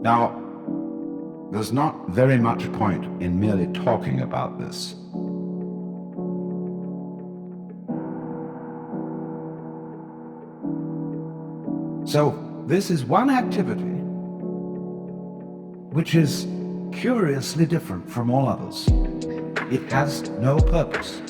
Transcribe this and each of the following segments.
Now, there's not very much point in merely talking about this. So, this is one activity which is curiously different from all others. It has no purpose.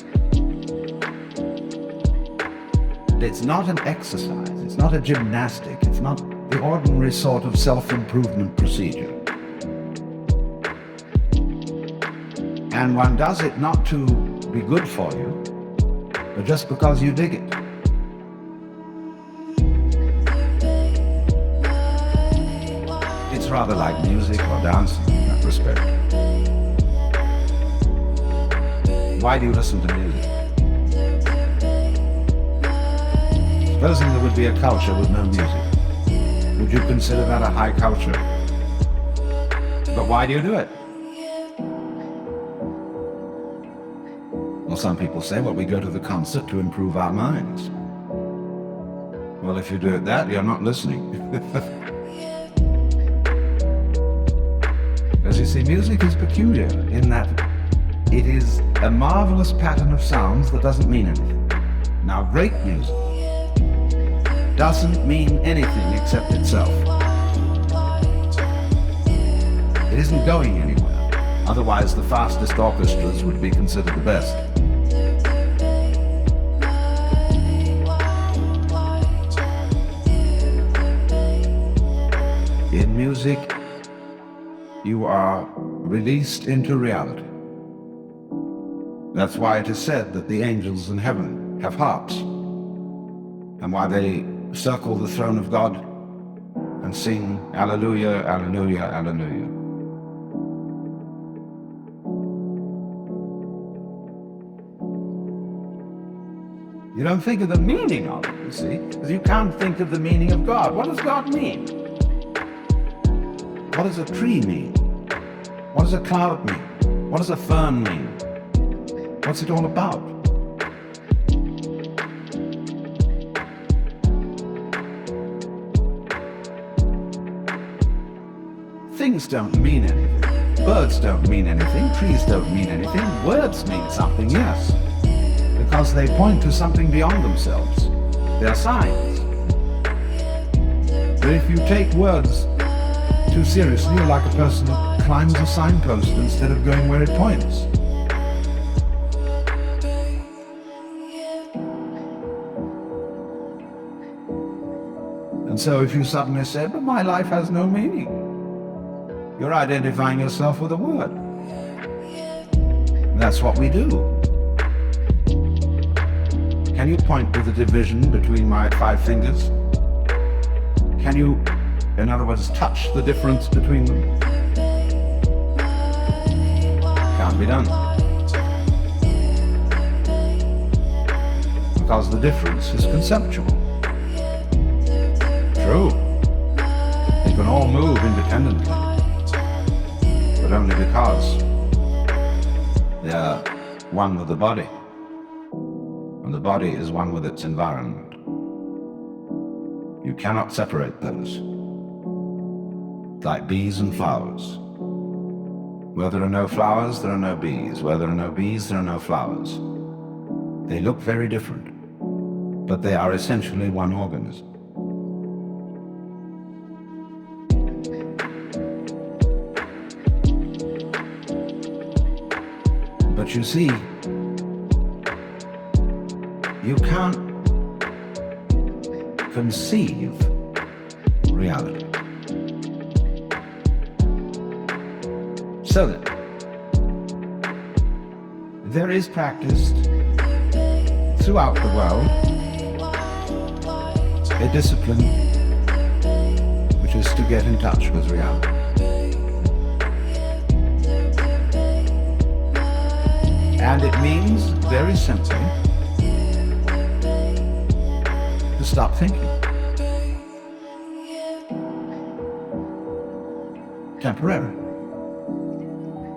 It's not an exercise, it's not a gymnastic, it's not the ordinary sort of self-improvement procedure. And one does it not to be good for you, but just because you dig it. It's rather like music or dancing in that respect. Why do you listen to music? Supposing there would be a culture with no music, would you consider that a high culture? But why do you do it? Well, some people say, well, we go to the concert to improve our minds. Well, if you do it that, you're not listening. As you see, music is peculiar in that it is a marvelous pattern of sounds that doesn't mean anything. Now, great music doesn't mean anything except itself. It isn't going anywhere. Otherwise, the fastest orchestras would be considered the best. In music, you are released into reality. That's why it is said that the angels in heaven have harps, and why they circle the throne of God and sing Alleluia, Alleluia, Alleluia. You don't think of the meaning of it, you see, because you can't think of the meaning of God. What does God mean? What does a tree mean? What does a cloud mean? What does a fern mean? What's it all about? Things don't mean anything. Birds don't mean anything. Trees don't mean anything. Words mean something, yes, because they point to something beyond themselves. They're signs. But if you take words too seriously, you're like a person who climbs a signpost instead of going where it points. And so if you suddenly say, but my life has no meaning, you're identifying yourself with a word. That's what we do. Can you point to the division between my 5 fingers? Can you, in other words, touch the difference between them? Can't be done. Because the difference is conceptual. True. They can all move independently, but only because they are one with the body, and the body is one with its environment. You cannot separate those. Like bees and flowers. Where there are no flowers, there are no bees. Where there are no bees, there are no flowers. They look very different, but they are essentially one organism. But you see, you can't conceive reality. So that there is practiced throughout the world a discipline which is to get in touch with reality. And it means, very simply, to stop thinking. Temporarily.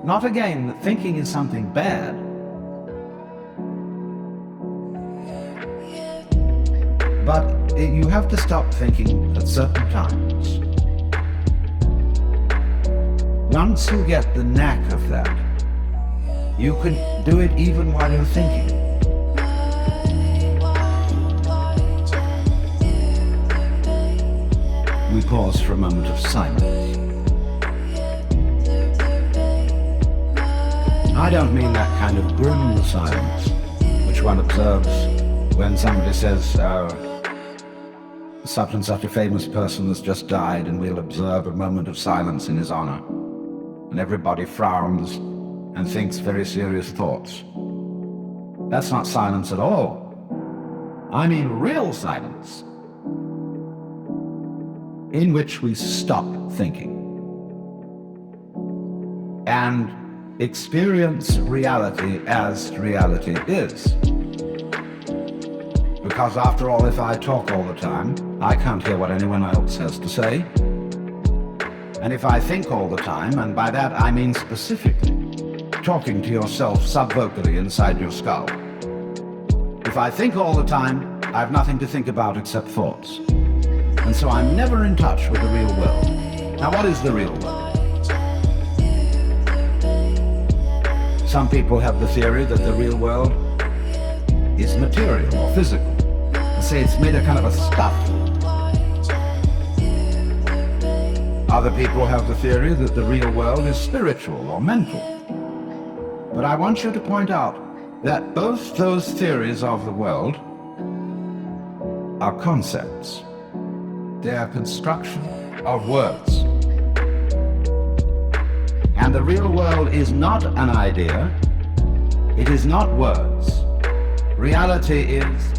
Not again that thinking is something bad, but you have to stop thinking at certain times. once you get the knack of that, you can do it even while you're thinking. We pause for a moment of silence. I don't mean that kind of grim silence which one observes when somebody says, such and such a famous person has just died and we'll observe a moment of silence in his honor. And everybody frowns and thinks very serious thoughts. That's not silence at all. I mean real silence, in which we stop thinking and experience reality as reality is. Because after all, if I talk all the time, I can't hear what anyone else has to say. And if I think all the time, and by that I mean specifically talking to yourself subvocally inside your skull. If I think all the time, I have nothing to think about except thoughts. And so I'm never in touch with the real world. Now, what is the real world? Some people have the theory that the real world is material or physical. They say it's made of kind of a stuff. Other people have the theory that the real world is spiritual or mental. But I want you to point out that both those theories of the world are concepts. They are construction of words. And the real world is not an idea. It is not words. Reality is